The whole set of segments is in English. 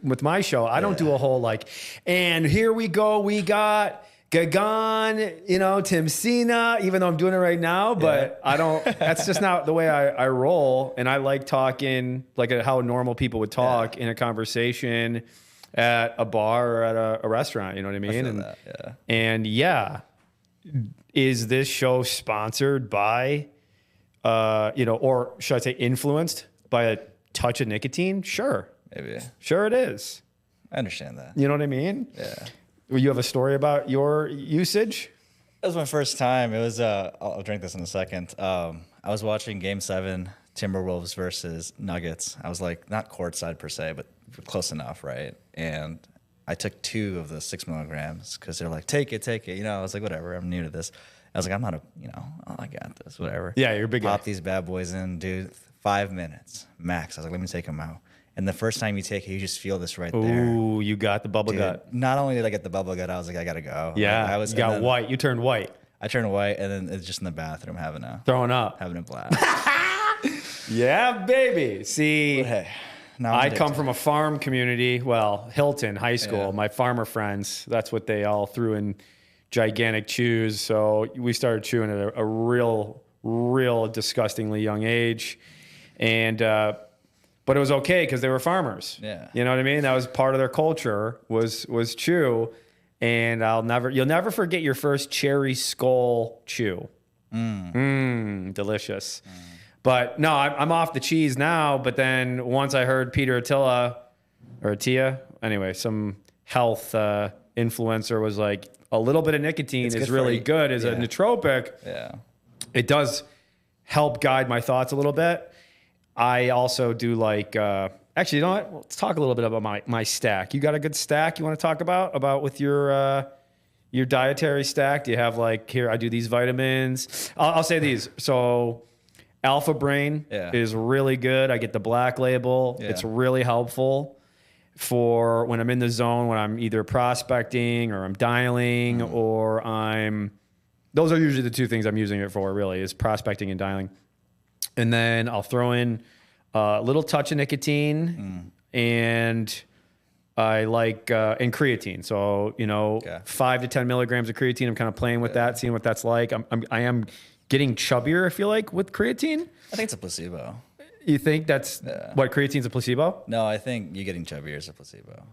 with my show, I don't do a whole like, and here we go, we got Gagan, Timsina, even though I'm doing it right now, but I don't, that's just not the way I roll. And I like talking like how normal people would talk in a conversation at a bar or at a restaurant, you know what I mean? Is this show sponsored by, or should I say influenced by a touch of nicotine? Sure. Maybe. Sure it is. I understand that. You know what I mean? Yeah. You have a story about your usage? It was my first time. It was, I'll drink this in a second. I was watching Game 7, Timberwolves versus Nuggets. I was like, not courtside per se, but close enough, right? And I took 2 of the 6 milligrams because they're like, take it. I was like, whatever, I'm new to this. I was like, I'm not I got this, whatever. Yeah, you're a big guy. Pop these bad boys in, dude. 5 minutes max. I was like, let me take them out. And the first time you take it, you just feel this right there. Ooh, you got the bubble gut. Not only did I get the bubble gut, I was like, I gotta go. Yeah, you got white. You turned white. I turned white, and then it's just in the bathroom throwing up, having a blast. Yeah, baby. See, But hey, now I come from a farm community. Well, Hilton High School. Yeah. My farmer friends. That's what they all threw in gigantic chews. So we started chewing at a real disgustingly young age, and. But it was okay because they were farmers. Yeah. You know what I mean? That was part of their culture was chew. And you'll never forget your first cherry skull chew. Delicious. But no, I'm off the cheese now. But then once I heard Peter Attia, anyway, some health influencer was like, a little bit of nicotine is really good as a nootropic. Yeah. It does help guide my thoughts a little bit. I also do like, actually, you know what? Let's talk a little bit about my stack. You got a good stack you want to talk about with your dietary stack? Do you have like, here, I do these vitamins. I'll say these. So Alpha Brain is really good. I get the black label. Yeah. It's really helpful for when I'm in the zone, when I'm either prospecting or I'm dialing or those are usually the 2 things I'm using it for really is prospecting and dialing. And then I'll throw in a little touch of nicotine and I like, and creatine. So, 5 to 10 milligrams of creatine. I'm kind of playing with that, seeing what that's like. I am getting chubbier, I feel like, with creatine. I think it's a placebo. You think that's what creatine's a placebo? No, I think you getting chubbier is a placebo.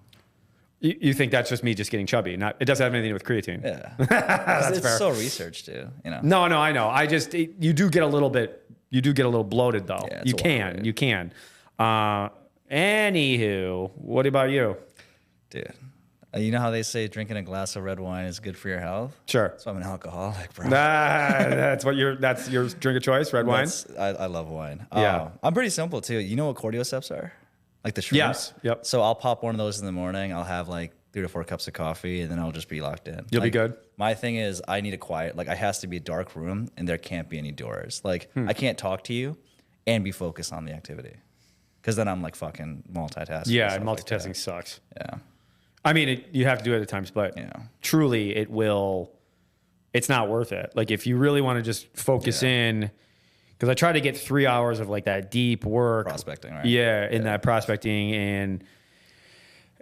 You think that's just me just getting chubby? It doesn't have anything to do with creatine. Yeah. That's it's fair. so researched too, No, I know. You do get a little bloated though. Yeah, you can. Anywho, what about you? Dude, you know how they say drinking a glass of red wine is good for your health? Sure. So I'm an alcoholic, bro. That's your drink of choice, red wine? I love wine. Yeah. I'm pretty simple too. You know what cordyceps are? Like the shrooms? Yes. Yep. So I'll pop one of those in the morning. I'll have like 3 to 4 cups of coffee and then I'll just be locked in. You'll be good. My thing is I need a quiet, it has to be a dark room and there can't be any doors. I can't talk to you and be focused on the activity. Because then I'm like fucking multitasking. Yeah, multitasking sucks. Yeah. I mean, you have to do it at times, but truly it's not worth it. Like if you really want to just focus in, because I try to get 3 hours of like that deep work. Prospecting, right? Yeah, in that prospecting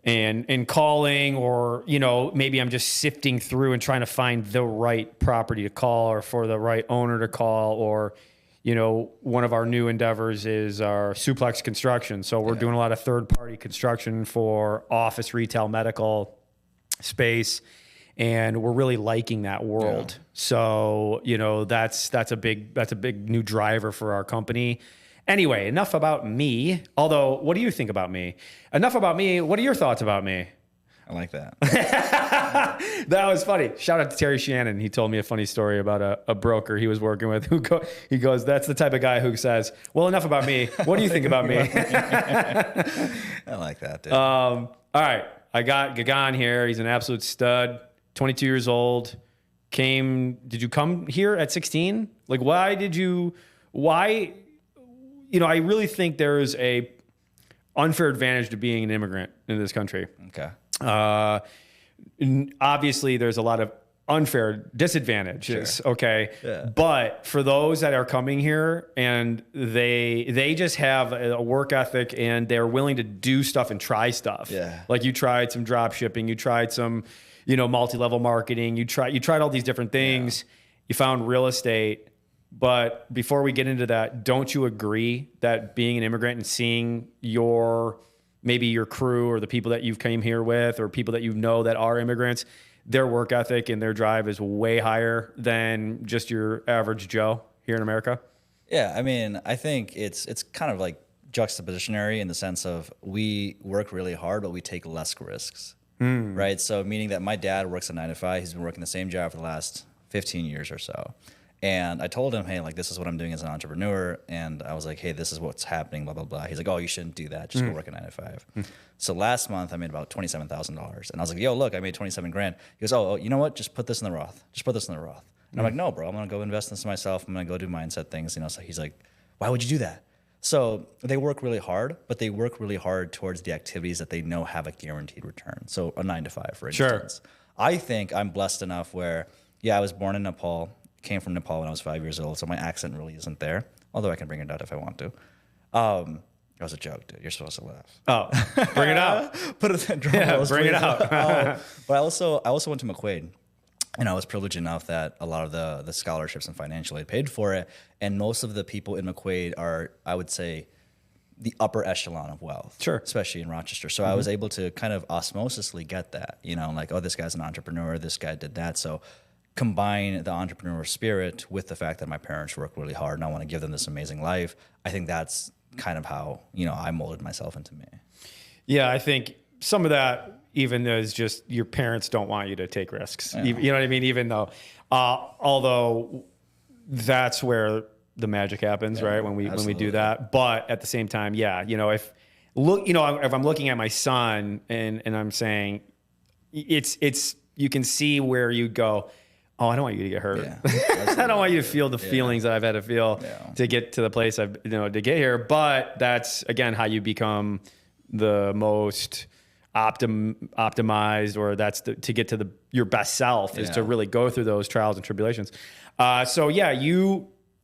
and calling, or maybe I'm just sifting through and trying to find the right property to call or for the right owner to call, or one of our new endeavors is our Suplex Construction. So we're doing a lot of third-party construction for office, retail, medical space, and we're really liking that world. Yeah. So that's a big new driver for our company. Anyway, enough about me. Although, what do you think about me? Enough about me. What are your thoughts about me? I like that. That was funny. Shout out to Terry Shannon. He told me a funny story about a broker he was working with he goes, that's the type of guy who says, well, enough about me. What do you think about me? I like that, dude. All right. I got Gagan here. He's an absolute stud. 22 years old. Did you come here at 16? Like, I really think there is a unfair advantage to being an immigrant in this country. Okay. Obviously, there's a lot of unfair disadvantages. Sure. Okay. Yeah. But for those that are coming here and they just have a work ethic and they're willing to do stuff and try stuff. Yeah. Like you tried some drop shipping, you tried some, multi-level marketing, you tried all these different things. You found real estate. But before we get into that, don't you agree that being an immigrant and seeing maybe your crew or the people that you've came here with or people that that are immigrants, their work ethic and their drive is way higher than just your average Joe here in America? Yeah, I mean, I think it's kind of like juxtapositionary in the sense of we work really hard, but we take less risks, right? So meaning that my dad works a 9 to 5. He's been working the same job for the last 15 years or so. And I told him, hey, like, this is what I'm doing as an entrepreneur. And I was like, hey, this is what's happening, blah, blah, blah. He's like, oh, you shouldn't do that. Just go work a 9 to 5. So last month I made about $27,000. And I was like, yo, look, I made 27 grand. He goes, oh, you know what? Just put this in the Roth. Just put this in the Roth. And I'm like, no, bro, I'm going to go invest in this myself. I'm going to go do mindset things. So he's like, why would you do that? So they work really hard, but they work really hard towards the activities that they know have a guaranteed return. So a 9 to 5, for instance. Sure. I think I'm blessed enough where, I was born in Nepal. Came from Nepal when I was 5 years old, so my accent really isn't there, although I can bring it out if I want to. That was a joke, dude. You're supposed to laugh. Oh, bring it out. Put it in drum rolls, bring it out. But I also went to McQuaid, and I was privileged enough that a lot of the scholarships and financial aid paid for it, and most of the people in McQuaid are, I would say, the upper echelon of wealth, sure, especially in Rochester. So I was able to kind of osmosisly get that, like, oh, this guy's an entrepreneur, this guy did that, so combine the entrepreneur spirit with the fact that my parents work really hard and I want to give them this amazing life. I think that's kind of how, I molded myself into me. Yeah, I think some of that even is just your parents don't want you to take risks. Yeah. You know what I mean? Even though, although that's where the magic happens, right? When we do that. But at the same time, if I'm looking at my son and I'm saying it's you can see where you go, oh, I don't want you to get hurt. Yeah, I don't want you to feel the feelings that I've had to feel to get to the place to get here. But that's, again, how you become the most optimized, or that's to get to your best self is to really go through those trials and tribulations.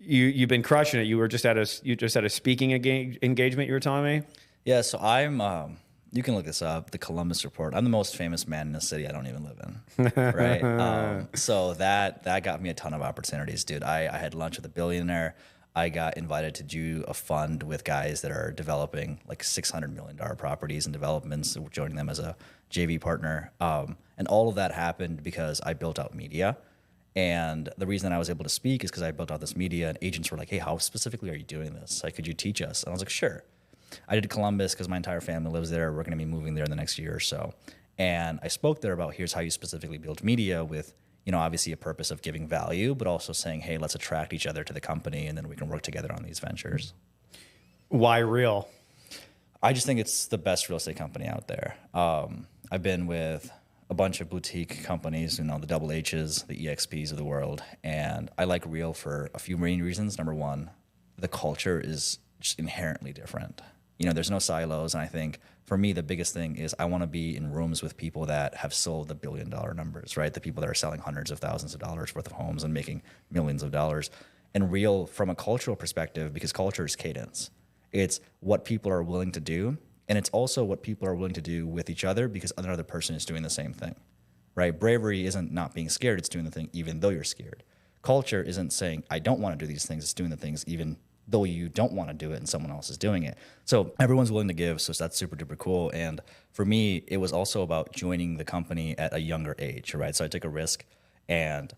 You've been crushing it. You were just at a speaking engagement, you were telling me? Yeah. So I'm, you can look this up, the Columbus Report. I'm the most famous man in a city I don't even live in, right? So that got me a ton of opportunities, dude. I had lunch with a billionaire. I got invited to do a fund with guys that are developing like $600 million properties and developments, joining them as a JV partner. And all of that happened because I built out media. And the reason I was able to speak is because I built out this media, and agents were like, hey, how specifically are you doing this? Like, could you teach us? And I was like, sure. I did Columbus because my entire family lives there. We're going to be moving there in the next year or so. And I spoke there about here's how you specifically build media with, obviously a purpose of giving value, but also saying, hey, let's attract each other to the company and then we can work together on these ventures. Why real? I just think it's the best real estate company out there. I've been with a bunch of boutique companies, the Double H's, the EXPs of the world. And I like real for a few main reasons. Number one, the culture is just inherently different. There's no silos. And I think for me, the biggest thing is I want to be in rooms with people that have sold the billion-dollar numbers, right? The people that are selling hundreds of thousands of dollars worth of homes and making millions of dollars. And real from a cultural perspective, because culture is cadence. It's what people are willing to do. And it's also what people are willing to do with each other because another person is doing the same thing, right? Bravery isn't not being scared. It's doing the thing even though you're scared. Culture isn't saying, I don't want to do these things. It's doing the things even though you don't want to do it and someone else is doing it. So everyone's willing to give, so that's super duper cool. And for me, it was also about joining the company at a younger age, right? So I took a risk and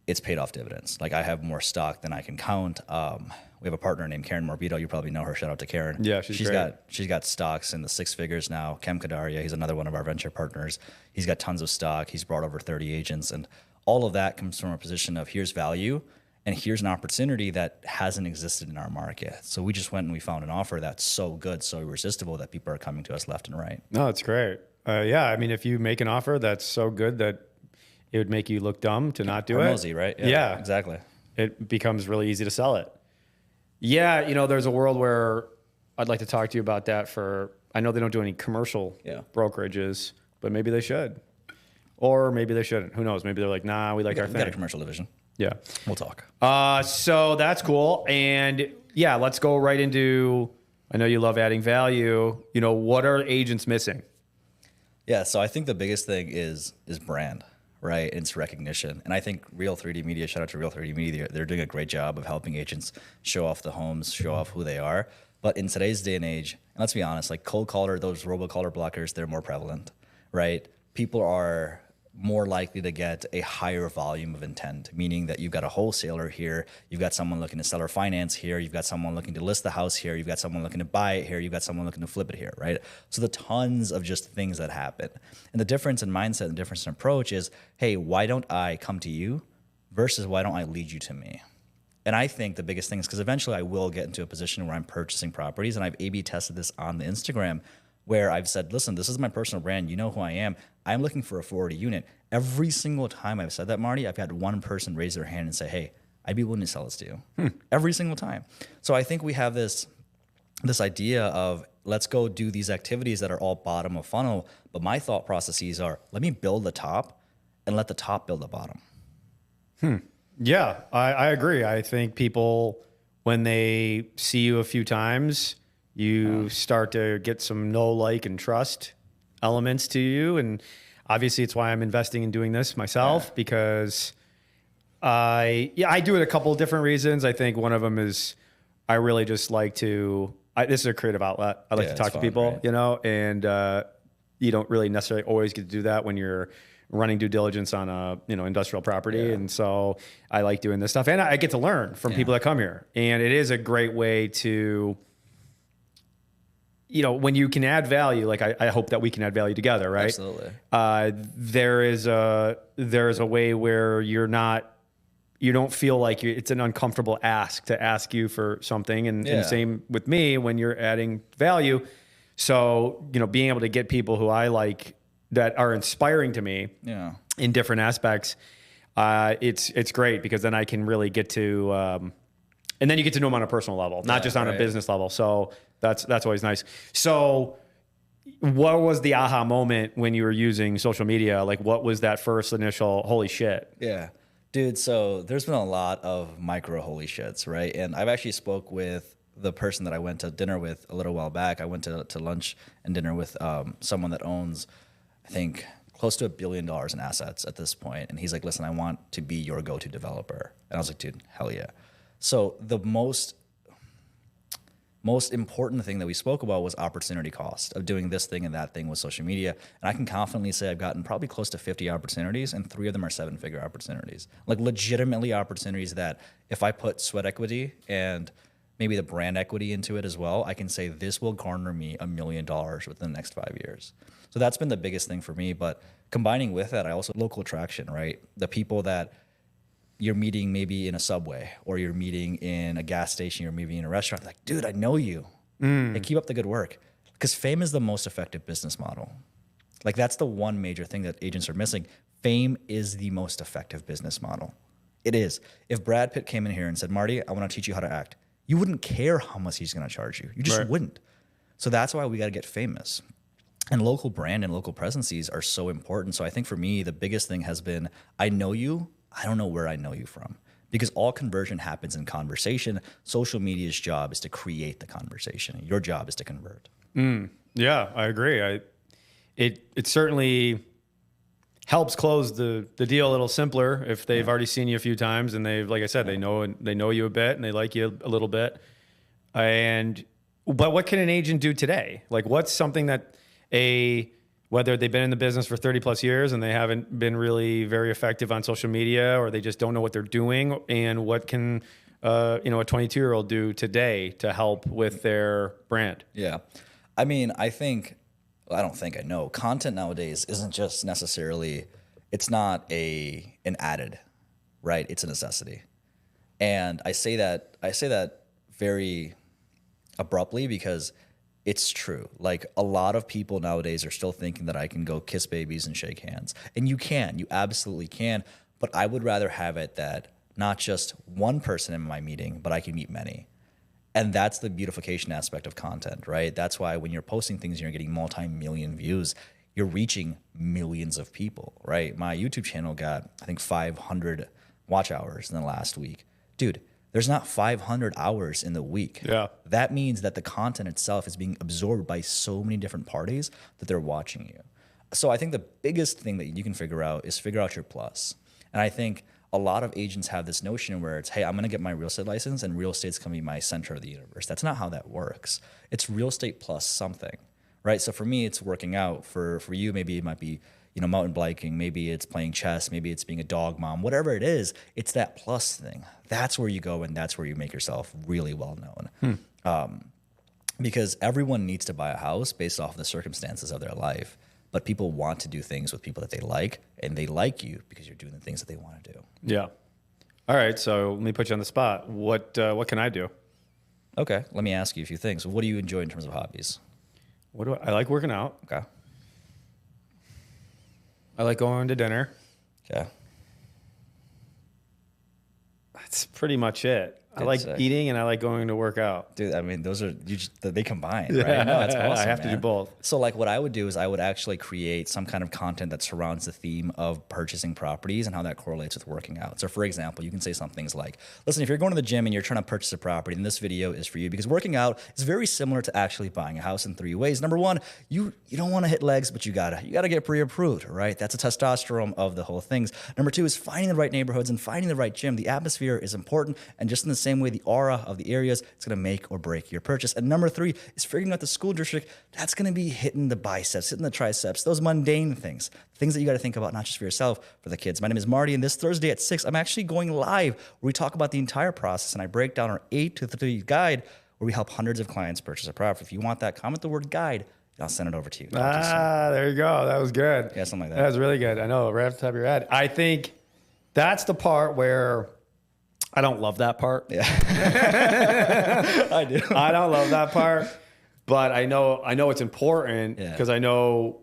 it's paid off dividends. Like I have more stock than I can count. We have a partner named Karen Morbido. You probably know her. Shout out to Karen. Yeah, she's great. She's got stocks in the 6 figures now. Kem Kadaria, he's another one of our venture partners. He's got tons of stock. He's brought over 30 agents. And all of that comes from a position of here's value. And here's an opportunity that hasn't existed in our market. So we just went and we found an offer that's so good, so irresistible that people are coming to us left and right. No, it's great. I mean, if you make an offer that's so good that it would make you look dumb to not do it. Nosy, right? Yeah, exactly. It becomes really easy to sell it. Yeah, there's a world where I'd like to talk to you about that I know they don't do any commercial brokerages, but maybe they should. or maybe they shouldn't. Who knows? Maybe they're like, nah, we like our We got a thing. commercial division. Yeah. We'll talk. So that's cool. And yeah, let's go right into, I know you love adding value. You know, what are agents missing? Yeah, so I think the biggest thing is brand, right? And it's recognition. And I think Real 3D Media, shout out to Real 3D Media, they're doing a great job of helping agents show off the homes, show off who they are. But in today's day and age, and let's be honest, like cold caller, those robocaller blockers, they're more prevalent, right? People are more likely to get a higher volume of intent, meaning that you've got a wholesaler here, you've got someone looking to sell or finance here, you've got someone looking to list the house here, you've got someone looking to buy it here, you've got someone looking to flip it here, right? So the tons of just things that happen. And the difference in mindset and difference in approach is, hey, why don't I come to you versus why don't I lead you to me? And I think the biggest thing is because eventually I will get into a position where I'm purchasing properties, and I've A/B tested this on the Instagram where I've said, listen, this is my personal brand. You know who I am. I'm looking for a 480 unit. Every single time I've said that, Marty, I've had one person raise their hand and say, hey, I'd be willing to sell this to you. Every single time. So I think we have this idea of let's go do these activities that are all bottom of funnel. But my thought processes are, let me build the top and let the top build the bottom. Yeah, I agree. I think people, when they see you a few times, you start to get some know, like, and trust elements to you. And obviously it's why I'm investing in doing this myself, because I do it a couple of different reasons. I think one of them is I really just like to, this is a creative outlet. I like to talk to people, right? You know, and you don't really necessarily always get to do that when you're running due diligence on a, you know, industrial property. Yeah. And so I like doing this stuff, and I get to learn from people that come here. And it is a great way to, you know, when you can add value, like I hope that we can add value together, right? Absolutely. There is a way where you don't feel like it's an uncomfortable ask to ask you for something. And same with me when you're adding value. So, you know, being able to get people who I like that are inspiring to me in different aspects, it's great, because then I can really get to, and then you get to know them on a personal level, not just on a business level. So that's always nice. So what was the aha moment when you were using social media? Like, what was that first initial, holy shit? Yeah, dude. So there's been a lot of micro holy shits, right? And I've actually spoke with the person that I went to dinner with a little while back. I went to lunch and dinner with someone that owns, I think, close to $1 billion in assets at this point. And he's like, listen, I want to be your go-to developer. And I was like, dude, hell yeah. So the most important thing that we spoke about was opportunity cost of doing this thing and that thing with social media. And I can confidently say I've gotten probably close to 50 opportunities, and 3 of them are 7-figure opportunities. Like legitimately opportunities that if I put sweat equity and maybe the brand equity into it as well, I can say this will garner me $1 million within the next 5 years. So that's been the biggest thing for me. But combining with that, I also local attraction, right? The people that you're meeting maybe in a Subway, or you're meeting in a gas station, you're meeting in a restaurant. Like, dude, I know you. Hey, keep up the good work. Because fame is the most effective business model. Like, that's the one major thing that agents are missing. Fame is the most effective business model. It is. If Brad Pitt came in here and said, Marty, I want to teach you how to act, you wouldn't care how much he's going to charge you. You just wouldn't. So that's why we got to get famous. And local brand and local presences are so important. So I think for me, the biggest thing has been, I know you, I don't know where I know you from. Because all conversion happens in conversation. Social media's job is to create the conversation. Your job is to convert. Yeah, I agree. It certainly helps close the deal a little simpler if they've already seen you a few times, and they've, like I said, they know you a bit and they like you a little bit. But what can an agent do today? Like, what's something that whether they've been in the business for 30 plus years and they haven't been really very effective on social media, or they just don't know what they're doing, and what can a 22-year-old do today to help with their brand? Yeah. I mean, I know content nowadays isn't just necessarily, it's not an added, right? It's a necessity. And I say that very abruptly because it's true. Like, a lot of people nowadays are still thinking that I can go kiss babies and shake hands. And you absolutely can. But I would rather have it that not just one person in my meeting, but I can meet many. And that's the beautification aspect of content, right? That's why when you're posting things and you're getting multi-million views, you're reaching millions of people, right? My YouTube channel got, I think, 500 watch hours in the last week. Dude, there's not 500 hours in the week. Yeah. That means that the content itself is being absorbed by so many different parties that they're watching you. So I think the biggest thing that you can figure out is figure out your plus. And I think a lot of agents have this notion where it's, hey, I'm going to get my real estate license and real estate's going to be my center of the universe. That's not how that works. It's real estate plus something, right? So for me, it's working out. For you, maybe it might be, mountain biking. Maybe it's playing chess. Maybe it's being a dog mom. Whatever it is, it's that plus thing. That's where you go, and that's where you make yourself really well known. Because everyone needs to buy a house based off of the circumstances of their life. But people want to do things with people that they like, and they like you because you're doing the things that they want to do. Yeah. All right. So let me put you on the spot. What can I do? Okay. Let me ask you a few things. What do you enjoy in terms of hobbies? I like working out. Okay. I like going to dinner. Okay. That's pretty much it. I like eating and I like going to work out. Dude, I mean, those are, they combine, right? No, that's awesome, I have to do both. So like what I would do is I would actually create some kind of content that surrounds the theme of purchasing properties and how that correlates with working out. So for example, you can say some things like, listen, if you're going to the gym and you're trying to purchase a property, then this video is for you, because working out is very similar to actually buying a house in 3 ways. Number one, you don't want to hit legs, but you gotta get pre-approved, right? That's a testosterone of the whole things. Number two is finding the right neighborhoods and finding the right gym. The atmosphere is important, and just in the same way, the aura of the areas, it's going to make or break your purchase. And number three is figuring out the school district. That's going to be hitting the biceps, hitting the triceps, those mundane things that you got to think about, not just for yourself, for the kids. My name is Marty, and this Thursday at 6, I'm actually going live where we talk about the entire process, and I break down our 8 to 3 guide where we help hundreds of clients purchase a property. If you want that, comment the word guide, and I'll send it over to you. There you go. That was good. Yeah, something like that. That was really good. I know, right off the top of your head. I think that's the part where I don't love that part. Yeah. I do. I don't love that part, but I know it's important because I know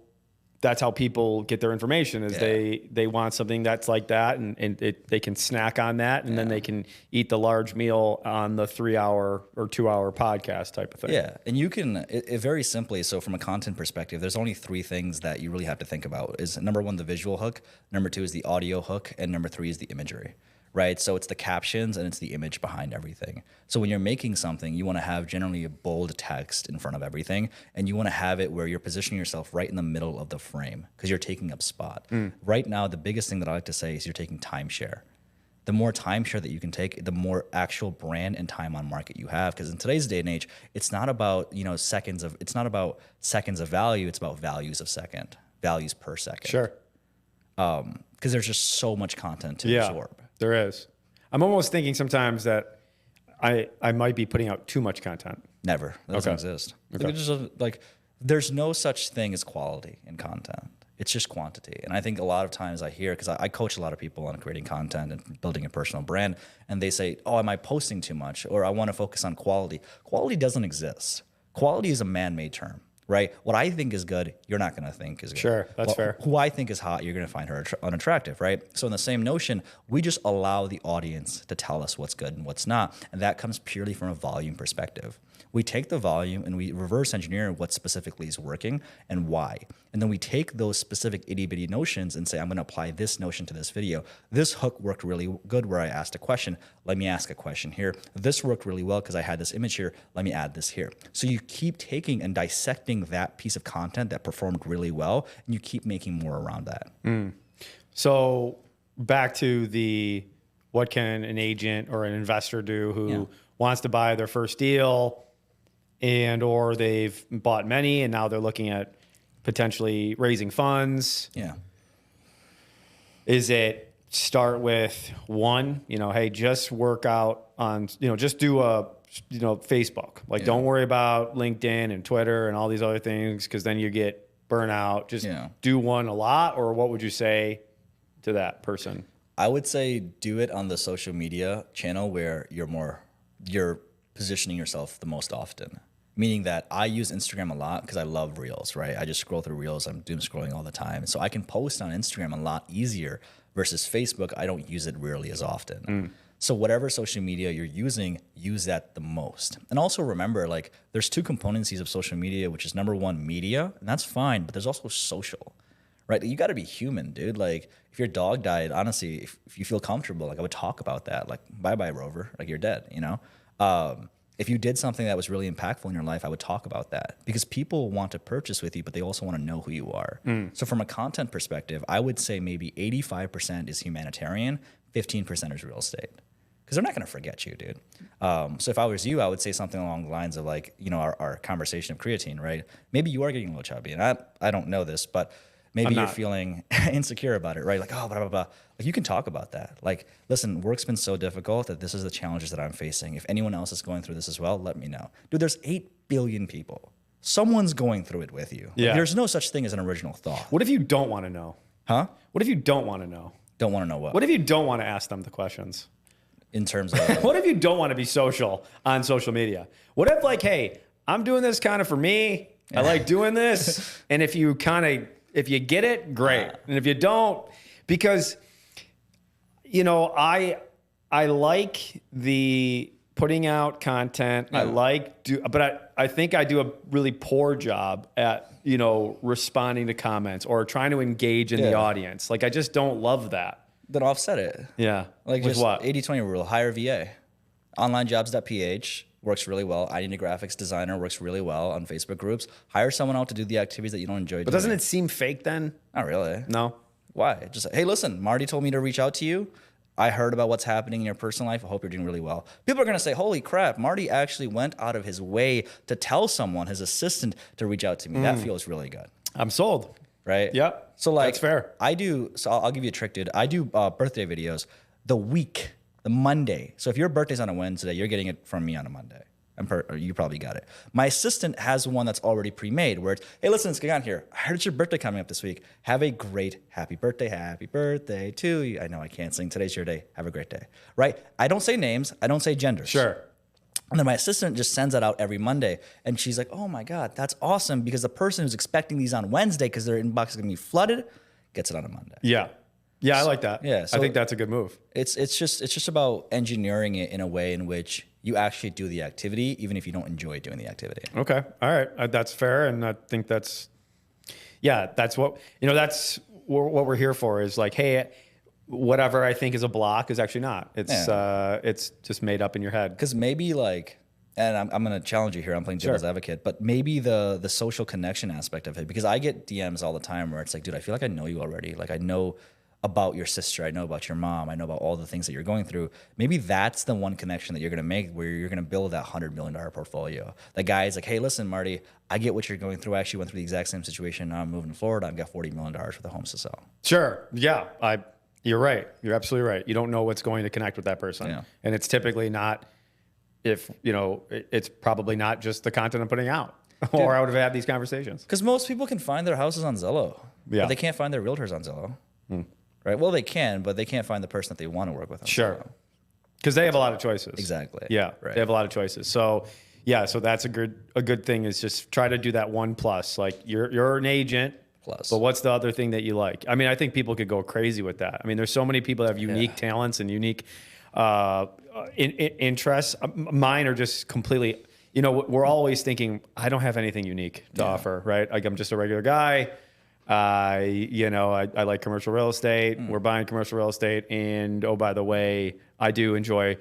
that's how people get their information is they want something that's like that and they can snack on that and then they can eat the large meal on the 3-hour or 2-hour podcast type of thing. Yeah. And you can, it very simply, so from a content perspective, there's only 3 things that you really have to think about is number 1, the visual hook. Number 2 is the audio hook. And number 3 is the imagery. Right? So it's the captions and it's the image behind everything. So when you're making something, you want to have generally a bold text in front of everything. And you want to have it where you're positioning yourself right in the middle of the frame because you're taking up spot. Right now, the biggest thing that I like to say is you're taking timeshare. The more timeshare that you can take, the more actual brand and time on market you have. Because in today's day and age, it's not about seconds of value. It's about values per second. Sure. Because there's just so much content to absorb. There is. I'm almost thinking sometimes that I might be putting out too much content. Never. That doesn't exist. Okay. There's no such thing as quality in content. It's just quantity. And I think a lot of times I hear, because I coach a lot of people on creating content and building a personal brand, and they say, oh, am I posting too much? Or I want to focus on quality. Quality doesn't exist. Quality is a man-made term. Right? What I think is good, you're not going to think is good. Sure, that's fair. Who I think is hot, you're going to find her unattractive, right? So in the same notion, we just allow the audience to tell us what's good and what's not. And that comes purely from a volume perspective. We take the volume and we reverse engineer what specifically is working and why. And then we take those specific itty-bitty notions and say, I'm going to apply this notion to this video. This hook worked really good where I asked a question. Let me ask a question here. This worked really well because I had this image here. Let me add this here. So you keep taking and dissecting that piece of content that performed really well, and you keep making more around that. So back to the what can an agent or an investor do who wants to buy their first deal and or they've bought many and now they're looking at potentially raising funds. Yeah. Is it start with one, hey, just work out on, just do a, Facebook. Like, don't worry about LinkedIn and Twitter and all these other things because then you get burnout. Just do one a lot, or what would you say to that person? I would say do it on the social media channel where you're positioning yourself the most often. Meaning that I use Instagram a lot because I love Reels, right? I just scroll through Reels. I'm doom scrolling all the time. So I can post on Instagram a lot easier versus Facebook. I don't use it really as often. So whatever social media you're using, use that the most. And also remember, like, there's two componencies of social media, which is number one, media, and that's fine, but there's also social, right? You got to be human, dude. Like, if your dog died, honestly, if you feel comfortable, like, I would talk about that. Like, bye-bye, Rover. Like, you're dead, you know? If you did something that was really impactful in your life, I would talk about that because people want to purchase with you, but they also want to know who you are. So from a content perspective, I would say maybe 85% is humanitarian, 15% is real estate. Because they're not going to forget you, dude. So if I was you, I would say something along the lines of, like, you know, our conversation of creatine, right? Maybe you are getting a little chubby, and I don't know this, but maybe you're feeling insecure about it, right? Like, oh, blah, blah, blah. Like, you can talk about that. Like, listen, work's been so difficult that this is the challenges that I'm facing. If anyone else is going through this as well, let me know. Dude, there's 8 billion people. Someone's going through it with you. Yeah. Like, there's no such thing as an original thought. What if you don't want to know? Huh? What if you don't want to know? Don't want to know what? What if you don't want to ask them the questions? In terms of... What if you don't want to be social on social media? What if, like, hey, I'm doing this kind of for me. I like doing this. And if you get it, great. And if you don't, because, you know, I like the putting out content. Yeah. But I think I do a really poor job at, you know, responding to comments or trying to engage in the audience. Like, I just don't love that. Then offset it. Yeah. Like, with just what? 80-20 rule, hire VA. Onlinejobs.ph works really well. I need a graphics designer works really well on Facebook groups. Hire someone out to do the activities that you don't enjoy doing. But doesn't it seem fake then? Not really. No. Why? Just, hey, listen, Marty told me to reach out to you. I heard about what's happening in your personal life. I hope you're doing really well. People are going to say, holy crap, Marty actually went out of his way to tell someone, his assistant, to reach out to me. That feels really good. I'm sold. Right? Yep. So, like, that's fair. I'll give you a trick, dude. I do birthday videos the Monday. So if your birthday's on a Wednesday, you're getting it from me on a Monday. Or you probably got it. My assistant has one that's already pre-made where it's, hey, listen, it's Gagan here. I heard it's your birthday coming up this week. Have a great happy birthday to you. I know I can't sing. Today's your day. Have a great day. Right? I don't say names. I don't say genders. Sure. And then my assistant just sends that out every Monday. And she's like, oh my God, that's awesome. Because the person who's expecting these on Wednesday because their inbox is going to be flooded gets it on a Monday. Yeah. Yeah, I like that. Yeah, so I think that's a good move. It's just about engineering it in a way in which you actually do the activity, even if you don't enjoy doing the activity. Okay. All right. That's fair. And I think that's what, you know, that's what we're here for is like, hey, whatever I think is a block is actually not. It's just made up in your head. Because maybe like, and I'm going to challenge you here. I'm playing devil's advocate, but maybe the social connection aspect of it, because I get DMs all the time where it's like, dude, I feel like I know you already. Like, I know about your sister, I know about your mom, I know about all the things that you're going through. Maybe that's the one connection that you're going to make where you're going to build that $100 million portfolio. The guy's like, hey, listen, Marty, I get what you're going through. I actually went through the exact same situation. Now I'm moving to Florida. I've got $40 million worth of homes to sell. Sure. Yeah. You're right. You're absolutely right. You don't know what's going to connect with that person. Yeah. And it's typically not, it's probably not just the content I'm putting out. Or I would have had these conversations. Because most people can find their houses on Zillow. Yeah. But they can't find their realtors on Zillow. Right? Well, they can, but they can't find the person that they want to work with on Sure. Zillow. Because they have a lot of choices. Exactly. Yeah. Right. They have a lot of choices. So so that's a good thing is just try to do that one plus. Like you're an agent. Plus. But what's the other thing that you like? I mean, I think people could go crazy with that. I mean, there's so many people that have unique talents and unique interests. Mine are just completely, we're always thinking, I don't have anything unique to offer, right? Like I'm just a regular guy. I like commercial real estate. We're buying commercial real estate. And oh, by the way, I do enjoy,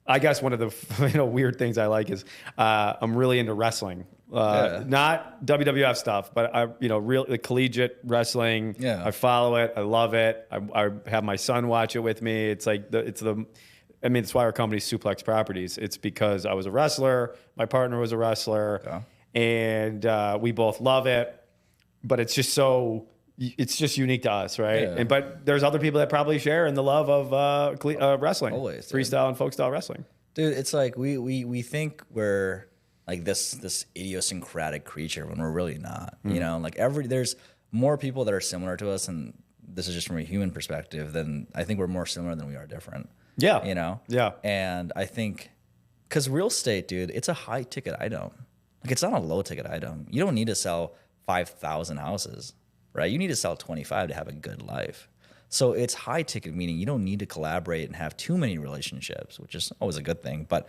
I guess one of the weird things I like is I'm really into wrestling. Not WWF stuff, but real collegiate wrestling. Yeah. I follow it. I love it. I have my son watch it with me. It's like that's why our company's Suplex Properties. It's because I was a wrestler. My partner was a wrestler, and we both love it. But it's just unique to us, right? Yeah. But there's other people that probably share in the love of wrestling, always freestyle and folk style wrestling. Dude, it's like we think we're like this idiosyncratic creature when we're really not. Like there's more people that are similar to us, and this is just from a human perspective. Then I think we're more similar than we are different. Yeah, Yeah. And I think because real estate, dude, it's a high ticket item. Like it's not a low ticket item. You don't need to sell 5,000 houses, right? You need to sell 25 to have a good life. So it's high ticket, meaning you don't need to collaborate and have too many relationships, which is always a good thing. But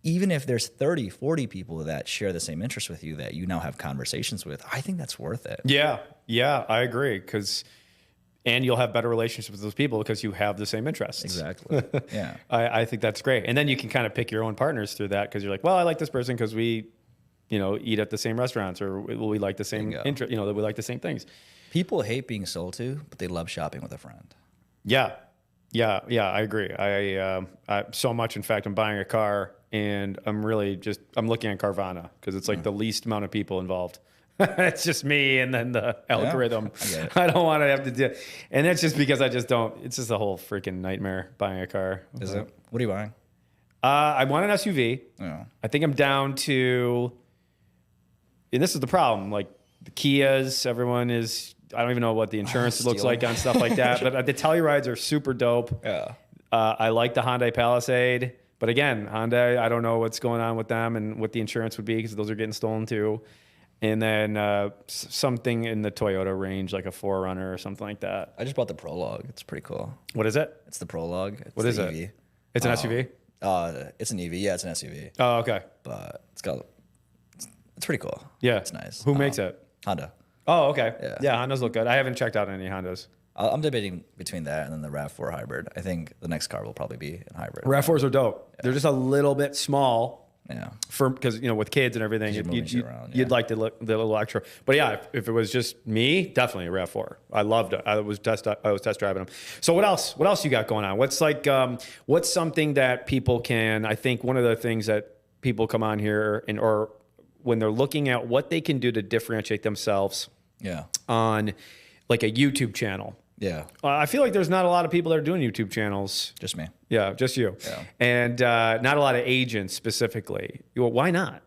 even if there's 30, 40 people that share the same interest with you that you now have conversations with, I think that's worth it. Yeah, I agree. And you'll have better relationships with those people because you have the same interests. Exactly. Yeah. I think that's great. And then you can kind of pick your own partners through that because you're like, well, I like this person because we, eat at the same restaurants, or we like the same interest, that we like the same things. People hate being sold to, but they love shopping with a friend. Yeah, I agree. I so much. In fact, I'm buying a car, and I'm looking at Carvana because it's like the least amount of people involved. It's just me and then the algorithm. Yeah, I don't want to have to do, and it's just because I just don't. It's just a whole freaking nightmare buying a car. Is it? What are you buying? I want an SUV. Yeah. I think I'm down to, and this is the problem. Like the Kias, everyone is. I don't even know what the insurance looks like on stuff like that. But the Tellurides are super dope. Yeah. I like the Hyundai Palisade. But again, Hyundai, I don't know what's going on with them and what the insurance would be because those are getting stolen too. And then something in the Toyota range, like a 4Runner or something like that. I just bought the Prologue. It's pretty cool. What is it? It's the Prologue. What is it? It's an SUV? It's an EV. Yeah, it's an SUV. Oh, okay. But it's pretty cool. Yeah. It's nice. Who makes it? Honda. Oh, okay. Yeah. Yeah, Hondas look good. I haven't checked out any Hondas. I'm debating between that and then the RAV4 hybrid. I think the next car will probably be a hybrid. RAV4s are dope. Yeah. They're just a little bit small. Yeah. Because with kids and everything, you'd like to look the little extra. But yeah, if it was just me, definitely a RAV4. I loved it. I was test driving them. So what else? What else you got going on? What's something that people can? I think one of the things that people come on here or when they're looking at what they can do to differentiate themselves. Yeah. On like a YouTube channel. Yeah. I feel like there's not a lot of people that are doing YouTube channels. Just me. Yeah, just you. Yeah. And not a lot of agents specifically. Well, why not?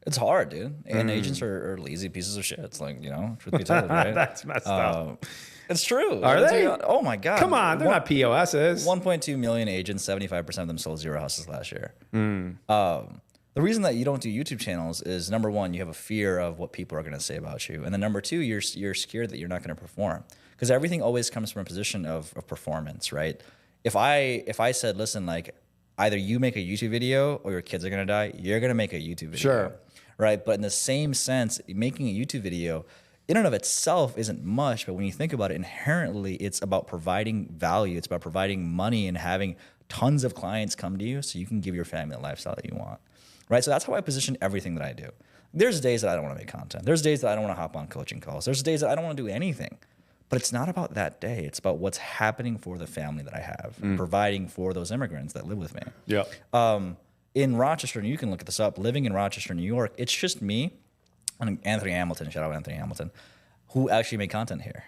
It's hard, dude. And agents are lazy pieces of shit. It's like, truth be told, right? That's messed up. It's true. Are they? Oh my God. Come on, they're not POSs. 1.2 million agents, 75% of them sold 0 houses last year. The reason that you don't do YouTube channels is number one, you have a fear of what people are going to say about you. And then number two, you're scared that you're not going to perform. Because everything always comes from a position of performance, right? If I said, listen, like either you make a YouTube video or your kids are going to die, you're going to make a YouTube video. Sure. Right? But in the same sense, making a YouTube video in and of itself isn't much, but when you think about it, inherently it's about providing value. It's about providing money and having tons of clients come to you so you can give your family the lifestyle that you want. Right? So that's how I position everything that I do. There's days that I don't want to make content. There's days that I don't want to hop on coaching calls. There's days that I don't want to do anything. But it's not about that day. It's about what's happening for the family that I have, and providing for those immigrants that live with me. Yeah. In Rochester, and you can look this up, living in Rochester, New York, it's just me and Anthony Hamilton, shout out Anthony Hamilton, who actually make content here,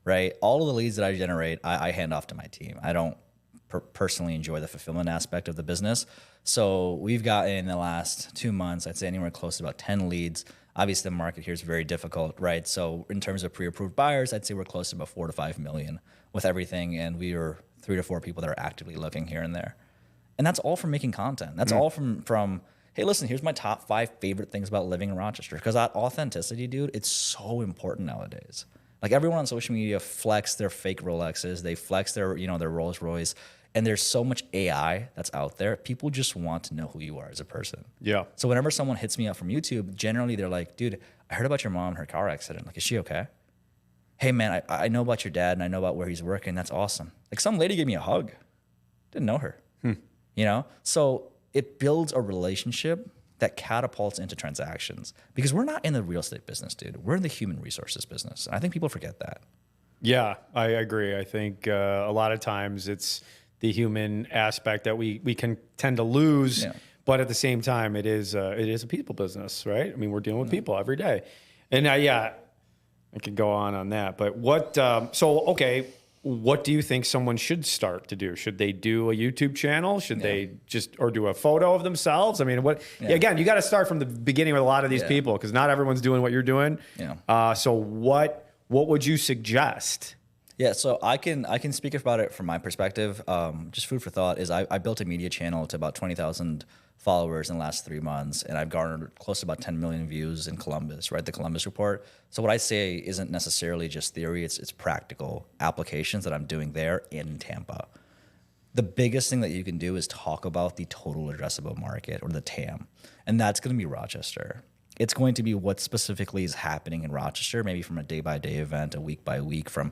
right? All of the leads that I generate, I hand off to my team. I don't personally enjoy the fulfillment aspect of the business. So we've gotten in the last 2 months, I'd say anywhere close to about 10 leads. Obviously, the market here is very difficult, right? So in terms of pre-approved buyers, I'd say we're close to about 4 to 5 million with everything. And we are 3 to 4 people that are actively looking here and there. And that's all from making content. That's all from, hey, listen, here's my top 5 favorite things about living in Rochester. Because that authenticity, dude, it's so important nowadays. Like everyone on social media flex their fake Rolexes. They flex their, their Rolls Royce. And there's so much AI that's out there. People just want to know who you are as a person. Yeah. So whenever someone hits me up from YouTube, generally they're like, dude, I heard about your mom, her car accident. Like, is she okay? Hey, man, I know about your dad and I know about where he's working. That's awesome. Like some lady gave me a hug. Didn't know her. So it builds a relationship that catapults into transactions because we're not in the real estate business, dude. We're in the human resources business. And I think people forget that. Yeah, I agree. I think a lot of times it's the human aspect that we can tend to lose, but at the same time, it is a people business, right? I mean, we're dealing with people every day, and I could go on that. But what? What do you think someone should start to do? Should they do a YouTube channel? Should they or do a photo of themselves? I mean, what? Yeah. Again, you got to start from the beginning with a lot of these people because not everyone's doing what you're doing. Yeah. So what would you suggest? Yeah, so I can speak about it from my perspective. Just food for thought is I built a media channel to about 20,000 followers in the last 3 months, and I've garnered close to about 10 million views in Columbus, right? The Columbus report. So what I say isn't necessarily just theory, it's practical applications that I'm doing there in Tampa. The biggest thing that you can do is talk about the total addressable market, or the TAM, and that's going to be Rochester. It's going to be what specifically is happening in Rochester, maybe from a day-by-day event, a week-by-week, from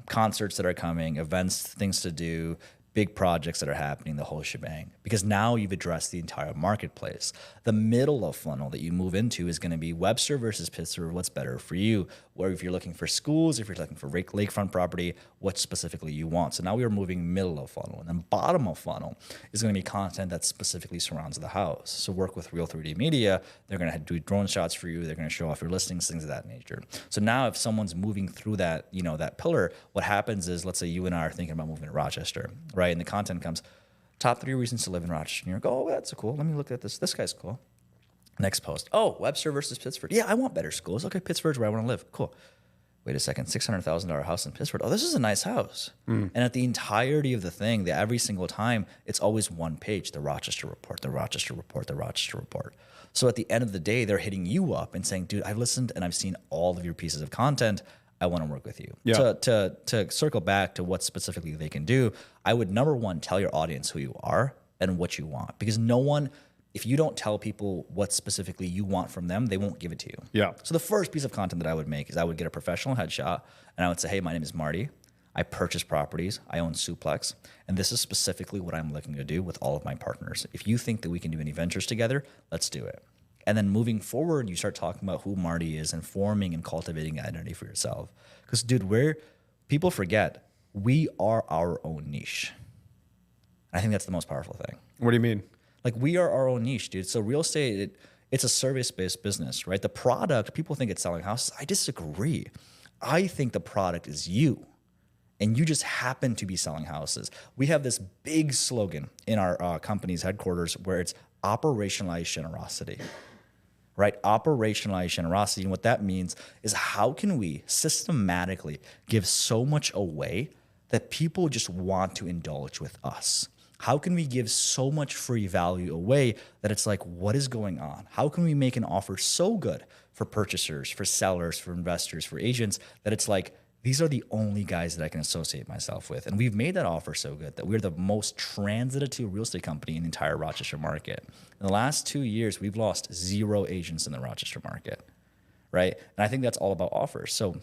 concerts that are coming, events, things to do, big projects that are happening, the whole shebang. Because now you've addressed the entire marketplace. The middle of funnel that you move into is going to be Webster versus Pittsburgh. What's better for you? Or if you're looking for schools, if you're looking for lakefront property, what specifically you want. So now we are moving middle of funnel. And then bottom of funnel is going to be content that specifically surrounds the house. So work with Real 3D Media. They're going to do drone shots for you. They're going to show off your listings, things of that nature. So now if someone's moving through that, that pillar, what happens is, let's say you and I are thinking about moving to Rochester, right? And the content comes, top 3 reasons to live in Rochester. And you're like, oh, that's cool. Let me look at this. This guy's cool. Next post. Oh, Webster versus Pittsburgh. Yeah, I want better schools. Okay, Pittsburgh's where I want to live. Cool. Wait a second, $600,000 house in Pittsburgh. Oh, this is a nice house. And at the entirety of the thing, every single time, it's always one page, the Rochester report, the Rochester report, the Rochester report. So at the end of the day, they're hitting you up and saying, dude, I've listened and I've seen all of your pieces of content. I want to work with you. Yeah. To circle back to what specifically they can do, I would, number one, tell your audience who you are and what you want. Because if you don't tell people what specifically you want from them, they won't give it to you. Yeah. So the first piece of content that I would make is I would get a professional headshot and I would say, hey, my name is Marty. I purchase properties. I own Suplex. And this is specifically what I'm looking to do with all of my partners. If you think that we can do any ventures together, let's do it. And then moving forward, you start talking about who Marty is and forming and cultivating identity for yourself. Because, dude, people forget, we are our own niche. I think that's the most powerful thing. What do you mean? Like, we are our own niche, dude. So real estate, it's a service-based business, right? The product, people think it's selling houses. I disagree. I think the product is you. And you just happen to be selling houses. We have this big slogan in our company's headquarters where it's operationalize generosity. Right? Operationalize generosity. And what that means is, how can we systematically give so much away that people just want to indulge with us? How can we give so much free value away that it's like, what is going on? How can we make an offer so good for purchasers, for sellers, for investors, for agents, that it's like, these are the only guys that I can associate myself with. And we've made that offer so good that we're the most transited to real estate company in the entire Rochester market. In the last 2 years, we've lost 0 agents in the Rochester market, right? And I think that's all about offers. So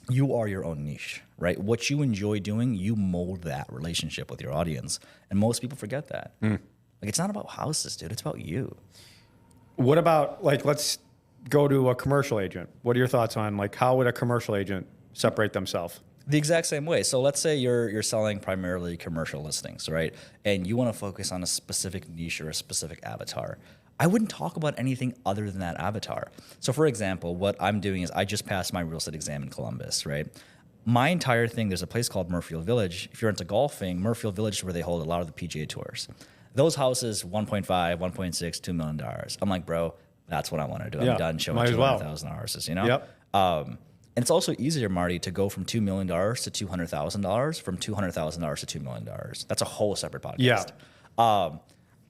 you are your own niche, right? What you enjoy doing, you mold that relationship with your audience. And most people forget that. Like, it's not about houses, dude. It's about you. What about, like, let's go to a commercial agent. What are your thoughts on, like, how would a commercial agent separate themselves? The exact same way. So let's say you're selling primarily commercial listings, right? And you want to focus on a specific niche or a specific avatar. I wouldn't talk about anything other than that avatar. So for example, what I'm doing is I just passed my real estate exam in Columbus, right? My entire thing, there's a place called Murfield Village. If you're into golfing, Murfield Village is where they hold a lot of the PGA tours. Those houses, 1.5, 1.6, $2 million. I'm like, bro, that's what I want to do. Yeah, I'm done showing might as well. 200,000 houses, you know? Yep. And it's also easier, Marty, to go from $2 million to $200,000, from $200,000 to $2 million. That's a whole separate podcast. Yeah.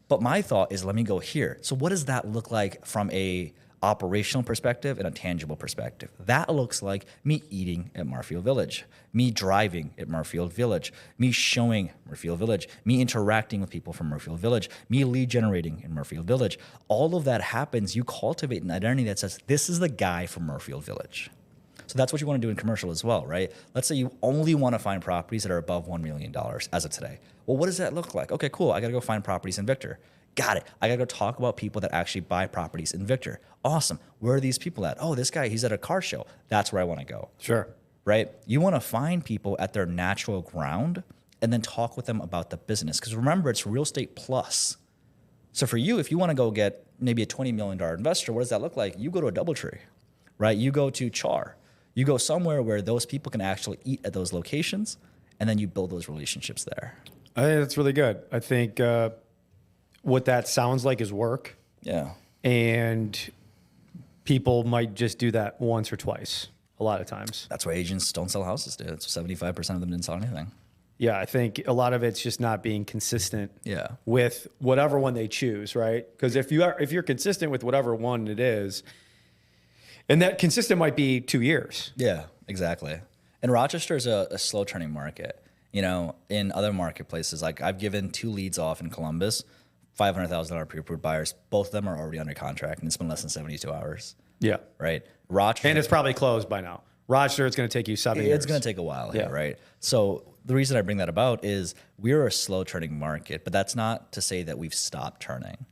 But my thought is, let me go here. So what does that look like from a operational perspective and a tangible perspective? That looks like me eating at Marfield Village, me driving at Marfield Village, me showing Marfield Village, me interacting with people from Marfield Village, me lead generating in Marfield Village. All of that happens. You cultivate an identity that says, this is the guy from Marfield Village. So that's what you want to do in commercial as well, right? Let's say you only want to find properties that are above $1 million as of today. Well, what does that look like? Okay, cool. I got to go find properties in Victor. Got it. I got to go talk about people that actually buy properties in Victor. Awesome. Where are these people at? Oh, this guy, he's at a car show. That's where I want to go. Sure. Right? You want to find people at their natural ground and then talk with them about the business. Because remember, it's real estate plus. So for you, if you want to go get maybe a $20 million investor, what does that look like? You go to a DoubleTree, right? You go to Char. You go somewhere where those people can actually eat at those locations, and then you build those relationships there. I think that's really good. I think what that sounds like is work. Yeah. And people might just do that once or twice, a lot of times. That's why agents don't sell houses, dude. It's 75% of them didn't sell anything. Yeah, I think a lot of it's just not being consistent Yeah. with whatever one they choose, right? Because if you're consistent with whatever one it is, and that consistent might be 2 years. Yeah, exactly. And Rochester is a slow turning market. You know, in other marketplaces, like I've given 2 leads off in Columbus, $500,000 pre-approved buyers. Both of them are already under contract, and it's been less than 72 hours. Yeah. Right. Rochester, And it's probably closed by now. Rochester, it's going to take you 7 years. it's going to take a while here, Yeah. right? So the reason I bring that about is we're a slow turning market, but that's not to say that we've stopped turning.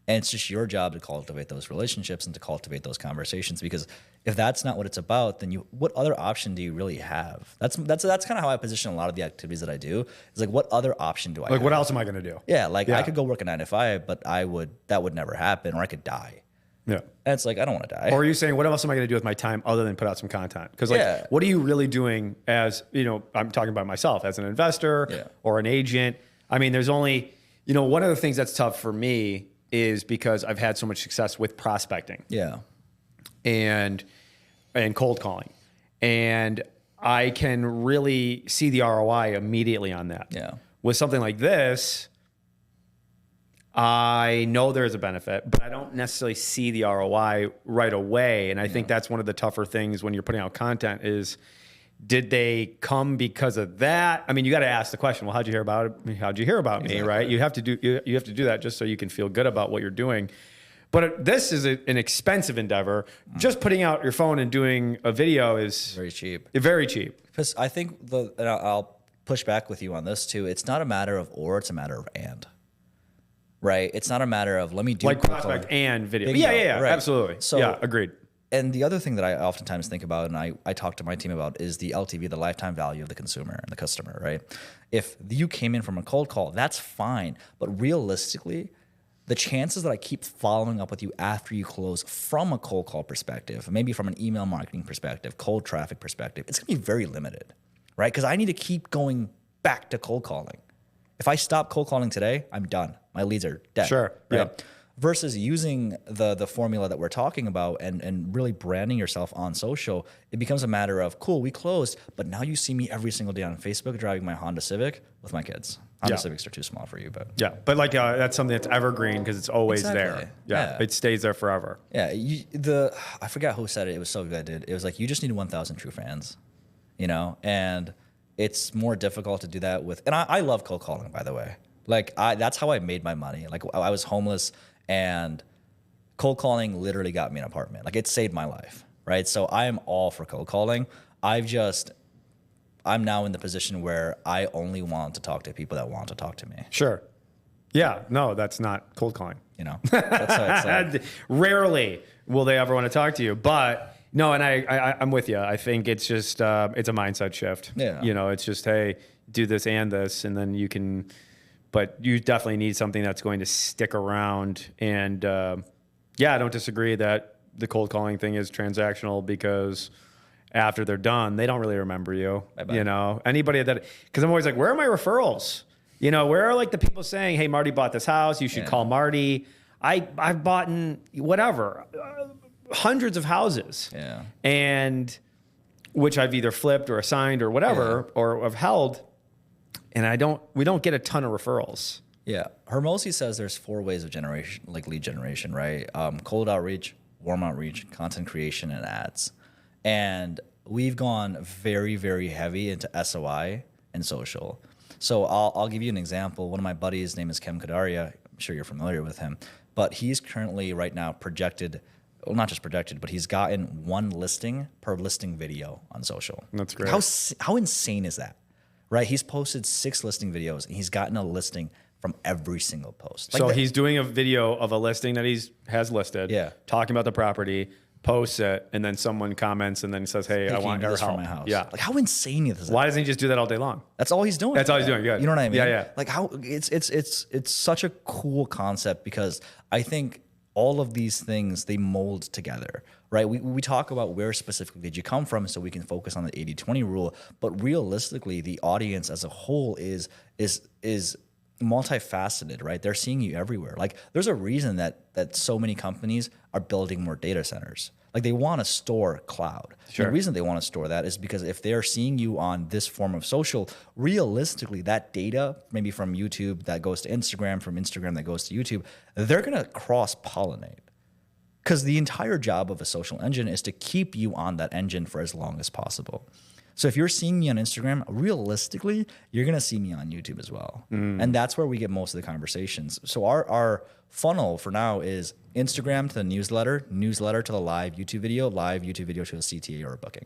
And it's just your job to cultivate those relationships and to cultivate those conversations. Because if that's not what it's about, then what other option do you really have? That's kind of how I position a lot of the activities that I do. It's like, what other option do I have? Like, what else am I going to do? Yeah, like I could go work a 9 to 5, but that would never happen, or I could die. Yeah. And it's like, I don't want to die. Or are you saying, what else am I going to do with my time other than put out some content? Because Yeah. what are you really doing as, I'm talking about myself as an investor or an agent. I mean, there's only, one of the things that's tough for me is because I've had so much success with prospecting. Yeah. And cold calling. And I can really see the ROI immediately on that. Yeah. With something like this, I know there's a benefit, but I don't necessarily see the ROI right away. And I think that's one of the tougher things when you're putting out content is, did they come because of that? I mean, you got to ask the question, well, how'd you hear about it? How'd you hear about me, right? You have to do that just so you can feel good about what you're doing. But this is an expensive endeavor. Just putting out your phone and doing a video is Very cheap. Very cheap. Because I think and I'll push back with you on this too. It's not a matter of or, it's a matter of and. Right? It's not a matter of let me do Like prospect and video. Bingo, Yeah, right. absolutely. So, yeah, agreed. And the other thing that I oftentimes think about, and I talk to my team about, is the LTV, the lifetime value of the consumer and the customer, right? If you came in from a cold call, that's fine. But realistically, the chances that I keep following up with you after you close from a cold call perspective, maybe from an email marketing perspective, cold traffic perspective, it's going to be very limited, right? Because I need to keep going back to cold calling. If I stop cold calling today, I'm done. My leads are dead. Sure. Right? Yeah. Versus using the formula that we're talking about and really branding yourself on social, it becomes a matter of, cool, we closed, but now you see me every single day on Facebook driving my Honda Civic with my kids. Honda Civics are too small for you, but Yeah, but like that's something that's evergreen because it's always there. Yeah, it stays there forever. yeah, I forgot who said it. It was so good, dude. It was like, you just need 1,000 true fans, and it's more difficult to do that with. And I love cold calling, by the way. Like that's how I made my money. Like I was homeless, and cold calling literally got me an apartment. Like it saved my life, right? So I am all for cold calling. I'm now in the position where I only want to talk to people that want to talk to me. Sure. Yeah, no, that's not cold calling. That's how it's like. Rarely will they ever want to talk to you, but no, and I'm with you. I think it's just it's a mindset shift. Yeah. It's just, hey, do this and this, and then you can. But you definitely need something that's going to stick around. And I don't disagree that the cold calling thing is transactional because after they're done, they don't really remember you. Bye-bye. Anybody because I'm always like, where are my referrals? Where are like the people saying, hey, Marty bought this house. You should call Marty. I've bought whatever, hundreds of houses. Yeah. And which I've either flipped or assigned or whatever, or have held. And we don't get a ton of referrals. Yeah. Hermosi says there's 4 ways of generation, like lead generation, right? Cold outreach, warm outreach, content creation, and ads. And we've gone very, very heavy into SOI and social. So I'll give you an example. One of my buddies, his name is Kem Kadaria. I'm sure you're familiar with him. But he's currently right now projected, well, not just projected, but he's gotten 1 listing per listing video on social. That's great. How insane is that? Right? He's posted 6 listing videos, and he's gotten a listing from every single post. So he's doing a video of a listing that has listed, talking about the property, posts it, and then someone comments and then says, hey, I want your this help. for my house. Yeah. Like, how insane is that? Why doesn't he just do that all day long? That's all he's doing. That's all he's doing. Good. You know what I mean? Yeah. Like how it's such a cool concept because I think all of these things, they mold together, right? We talk about where specifically did you come from so we can focus on the 80-20 rule, but realistically, the audience as a whole is multifaceted, right? They're seeing you everywhere. Like there's a reason that so many companies are building more data centers. Like they want to store cloud. Sure. The reason they want to store that is because if they're seeing you on this form of social, realistically, that data, maybe from YouTube that goes to Instagram, from Instagram that goes to YouTube, they're going to cross-pollinate. Because the entire job of a social engine is to keep you on that engine for as long as possible. So if you're seeing me on Instagram, realistically, you're going to see me on YouTube as well. And that's where we get most of the conversations. So our funnel for now is Instagram to the newsletter, newsletter to the live YouTube video to a CTA or a booking.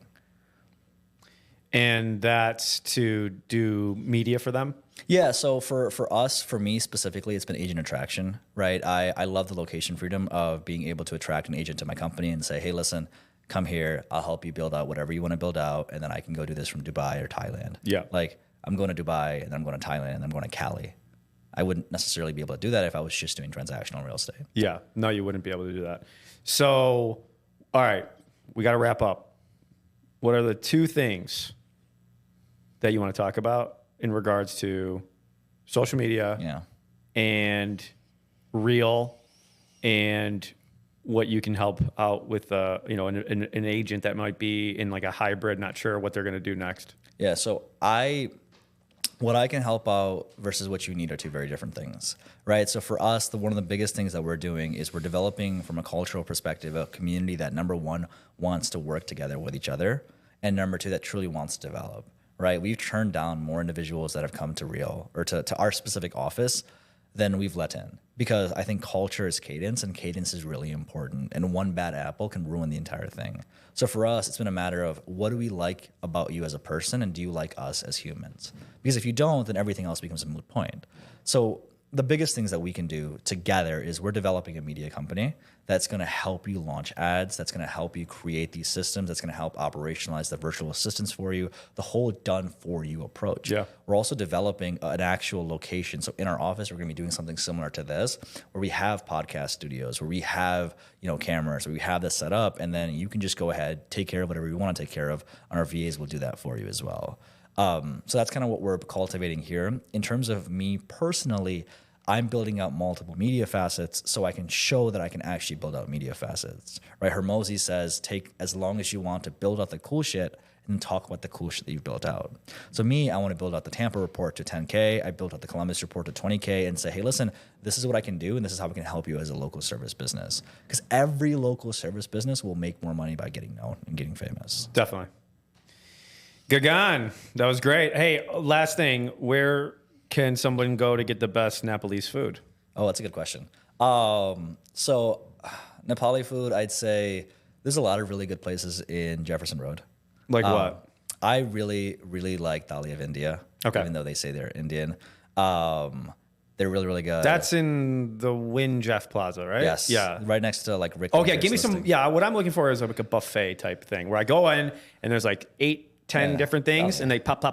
And that's to do media for them? Yeah, so for us, for me specifically, it's been agent attraction, right? I love the location freedom of being able to attract an agent to my company and say, hey, listen, come here, I'll help you build out whatever you want to build out, and then I can go do this from Dubai or Thailand. Yeah. Like I'm going to Dubai, and then I'm going to Thailand, and then I'm going to Cali. I wouldn't necessarily be able to do that if I was just doing transactional real estate. Yeah. No, you wouldn't be able to do that. So, all right, we got to wrap up. What are the two things that you want to talk about in regards to social media and real and what you can help out with, an agent that might be in like a hybrid, not sure what they're going to do next? Yeah. So what I can help out versus what you need are two very different things, right? So for us, one of the biggest things that we're doing is we're developing from a cultural perspective a community that number one wants to work together with each other, and number two that truly wants to develop, right? We've turned down more individuals that have come to Real or to our specific office than we've let in, because I think culture is cadence, and cadence is really important, and one bad apple can ruin the entire thing. So for us, it's been a matter of what do we like about you as a person, and do you like us as humans? Because if you don't, then everything else becomes a moot point. So the biggest things that we can do together is we're developing a media company that's going to help you launch ads, that's going to help you create these systems, that's going to help operationalize the virtual assistants for you, the whole done-for-you approach. Yeah. We're also developing an actual location. So in our office, we're going to be doing something similar to this, where we have podcast studios, where we have cameras, where we have this set up, and then you can just go ahead, take care of whatever you want to take care of, and our VAs will do that for you as well. So that's kind of what we're cultivating here. In terms of me personally, I'm building out multiple media facets so I can show that I can actually build out media facets, right? Hermosi says, take as long as you want to build out the cool shit and talk about the cool shit that you've built out. So me, I want to build out the Tampa report to 10K. I built out the Columbus report to 20K and say, hey, listen, this is what I can do, and this is how we can help you as a local service business. Because every local service business will make more money by getting known and getting famous. Definitely. Gagan, that was great. Hey, last thing, where can someone go to get the best Nepalese food? Oh, that's a good question. So Nepali food, I'd say there's a lot of really good places in Jefferson Road. Like what? I really, really like Thali of India. Okay. Even though they say they're Indian. They're really, really good. That's in the Wynn Jeff Plaza, right? Yes. Yeah. Right next to like Rick. Okay, give me some. Yeah, what I'm looking for is like a buffet type thing where I go in and there's like 10 different things, and they pop.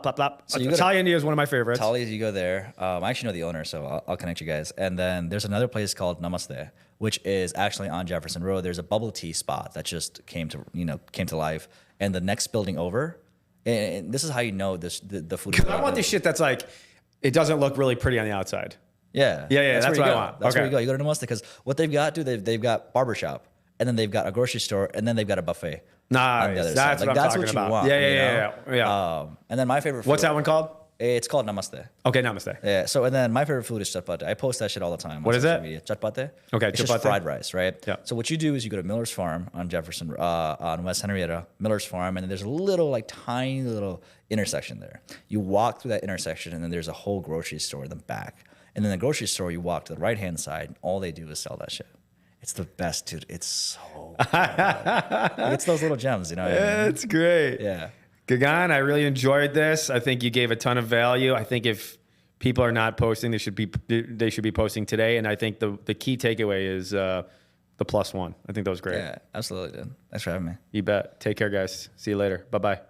So Thali India is one of my favorites. Thali, you go there. I actually know the owner, so I'll connect you guys. And then there's another place called Namaste, which is actually on Jefferson Road. There's a bubble tea spot that just came to life. And the next building over, and this is how you know the food. Because I want this shit that's like, it doesn't look really pretty on the outside. Yeah. That's what I want. That's where you go. You go to Namaste because what they've got, they've got barbershop, and then they've got a grocery store, and then they've got a buffet. Nice. That's what I'm talking about. You want. Yeah. And then my favorite food. What's that one called? It's called Namaste. Okay, Namaste. Yeah. So, and then my favorite food is chatpate. I post that shit all the time. What is it? Media. Chatpate. Okay, it's chatpate. just fried rice, right? Yeah. So what you do is you go to Miller's Farm on Jefferson, on West Henrietta, Miller's Farm, and then there's a little, like, tiny little intersection there. You walk through that intersection, and then there's a whole grocery store in the back. And then the grocery store, you walk to the right-hand side, and all they do is sell that shit. It's the best, dude. It's so good. It's those little gems, you know what I mean? It's great. Yeah. Gagan, I really enjoyed this. I think you gave a ton of value. I think if people are not posting, they should be posting today. And I think the key takeaway is the +1. I think that was great. Yeah, absolutely, dude. Thanks for having me. You bet. Take care, guys. See you later. Bye-bye.